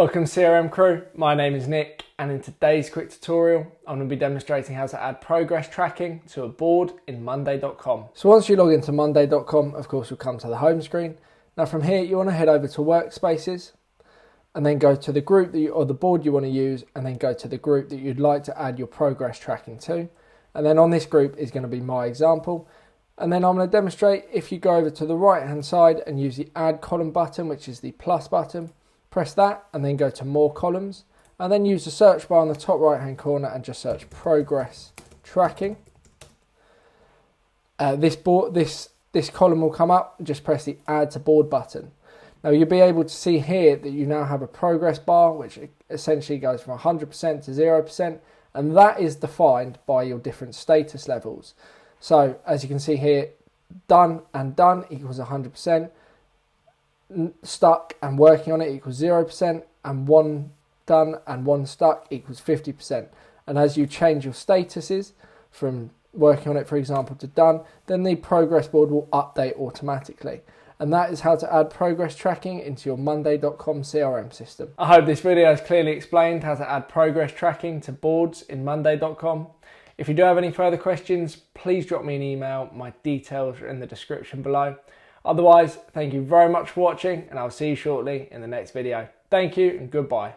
Welcome CRM crew, my name is Nick, and in today's quick tutorial I'm going to be demonstrating how to add progress tracking to a board in Monday.com. So once you log into Monday.com, of course you'll come to the home screen. Now from here you want to head over to Workspaces and then go to the group or the board you want to use, and then go to the group that you'd like to add your progress tracking to. And then on this group is going to be my example. And then I'm going to demonstrate if you go over to the right hand side and use the add column button, which is the plus button. Press that and then go to more columns, and then use the search bar on the top right hand corner and just search progress tracking. This column will come up. Just press the add to board button. Now you'll be able to see here that you now have a progress bar which essentially goes from 100% to 0%, and that is defined by your different status levels. So as you can see here, done and done equals 100%. Stuck and working on it equals 0%, and one done and one stuck equals 50%. And as you change your statuses from working on it, for example, to done, then the progress board will update automatically. And that is how to add progress tracking into your Monday.com CRM system. I hope this video has clearly explained how to add progress tracking to boards in Monday.com. If you do have any further questions, please drop me an email. My details are in the description below. Otherwise, thank you very much for watching, and I'll see you shortly in the next video. Thank you and goodbye.